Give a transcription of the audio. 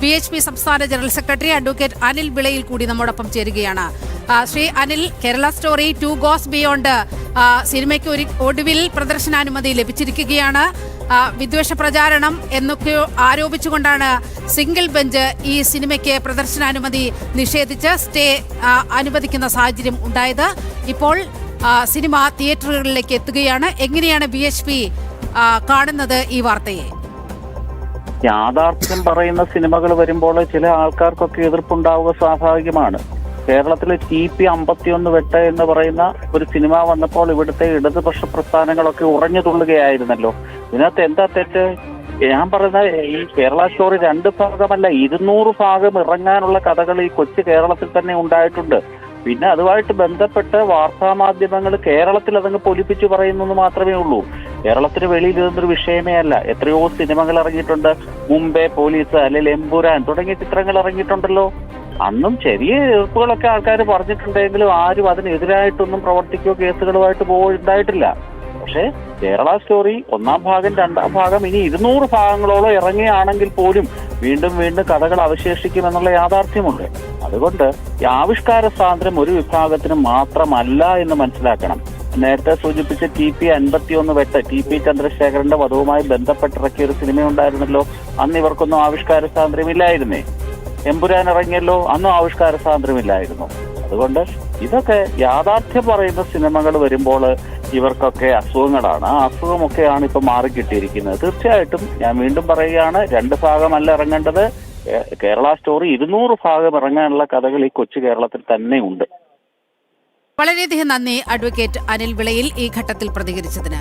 VHP സംസ്ഥാന general secretary advocate Anil വിളയിൽ കൂടി നമ്മോടൊപ്പം ചേരുകയാണ്. Shri Anil, Kerala story 2 goes beyond സിനിമയ്ക്ക് ഒടുവിൽ പ്രദർശനാനുമതി ലഭിച്ചിരിക്കുകയാണ്. വിദ്വേഷ പ്രചാരണം എന്നൊക്കെ ആരോപിച്ചുകൊണ്ടാണ് സിംഗിൾ ബെഞ്ച് ഈ സിനിമയ്ക്ക് പ്രദർശനാനുമതി നിഷേധിച്ച് സ്റ്റേ അനുവദിക്കുന്ന സാഹചര്യം ഉണ്ടായത്. ഇപ്പോൾ സിനിമ തിയേറ്ററുകളിലേക്ക് എത്തുകയാണ്. എങ്ങനെയാണ് VHP കാണുന്നത് ഈ വാർത്തയെ? യാഥാർത്ഥ്യം പറയുന്ന സിനിമകൾ വരുമ്പോൾ ചില ആൾക്കാർക്കൊക്കെ എതിർപ്പുണ്ടാവുക സ്വാഭാവികമാണ്. കേരളത്തിലെ TP 51 വെട്ട് എന്ന് പറയുന്ന ഒരു സിനിമ വന്നപ്പോൾ ഇവിടുത്തെ ഇടതുപക്ഷ പ്രസ്ഥാനങ്ങളൊക്കെ ഉറഞ്ഞു തുള്ളുകയായിരുന്നല്ലോ. ഇതിനകത്ത് എന്താ തെറ്റ്? ഞാൻ പറയുന്ന ഈ കേരള സ്റ്റോറി 2 ഭാഗമല്ല 200 ഭാഗം ഇറങ്ങാനുള്ള കഥകൾ ഈ കൊച്ചു കേരളത്തിൽ തന്നെ ഉണ്ടായിട്ടുണ്ട്. പിന്നെ അതുമായിട്ട് ബന്ധപ്പെട്ട് വാർത്താമാധ്യമങ്ങൾ കേരളത്തിൽ അതങ്ങ് പൊലിപ്പിച്ചു പറയുന്നത് മാത്രമേ ഉള്ളൂ. കേരളത്തിന് വെളിയിൽ ഇതൊരു വിഷയമേ അല്ല. എത്രയോ സിനിമകൾ ഇറങ്ങിയിട്ടുണ്ട്. മുംബൈ പോലീസ്, അല്ലെങ്കിൽ എമ്പുരാൻ തുടങ്ങിയ ചിത്രങ്ങൾ ഇറങ്ങിയിട്ടുണ്ടല്ലോ. അന്നും ചെറിയ എതിർപ്പുകളൊക്കെ ആൾക്കാർ പറഞ്ഞിട്ടുണ്ടെങ്കിലും ആരും അതിനെതിരായിട്ടൊന്നും പ്രവർത്തിക്കുകയോ കേസുകളുമായിട്ട് ഉണ്ടായിട്ടില്ല. പക്ഷേ കേരള സ്റ്റോറി 1ാം ഭാഗം 2ാം ഭാഗം ഇനി 200 ഭാഗങ്ങളോളം ഇറങ്ങുകയാണെങ്കിൽ പോലും വീണ്ടും വീണ്ടും കഥകൾ അവശേഷിക്കുമെന്നുള്ള യാഥാർത്ഥ്യമുണ്ട്. അതുകൊണ്ട് ഈ ആവിഷ്കാര സ്വാതന്ത്ര്യം ഒരു വിഭാഗത്തിന് മാത്രമല്ല എന്ന് മനസ്സിലാക്കണം. നേരത്തെ സൂചിപ്പിച്ച TP 51 വെട്ട് TP ചന്ദ്രശേഖരന്റെ വധവുമായി ബന്ധപ്പെട്ടിറക്കിയ ഒരു സിനിമ ഉണ്ടായിരുന്നല്ലോ. അന്ന് ഇവർക്കൊന്നും ആവിഷ്കാര സ്വാതന്ത്ര്യമില്ലായിരുന്നേ. എമ്പുരാൻ ഇറങ്ങിയല്ലോ, അന്നും ആവിഷ്കാര സ്വാതന്ത്ര്യമില്ലായിരുന്നു. അതുകൊണ്ട് ഇതൊക്കെ യാഥാർത്ഥ്യം പറയുന്ന സിനിമകൾ വരുമ്പോൾ ഇവർക്കൊക്കെ അസുഖങ്ങളാണ്. ആ അസുഖമൊക്കെയാണ് ഇപ്പൊ മാറിക്കിട്ടിയിരിക്കുന്നത്. തീർച്ചയായിട്ടും ഞാൻ വീണ്ടും പറയുകയാണ്, 2 ഭാഗമല്ല ഇറങ്ങേണ്ടത്. കേരള സ്റ്റോറി 200 ഭാഗം ഇറങ്ങാനുള്ള കഥകൾ ഈ കൊച്ചു കേരളത്തിൽ തന്നെ ഉണ്ട്. വളരെയധികം നന്ദി അഡ്വക്കേറ്റ് അനിൽ വിളയിൽ ഈ ഘട്ടത്തിൽ പ്രതികരിച്ചതിന്.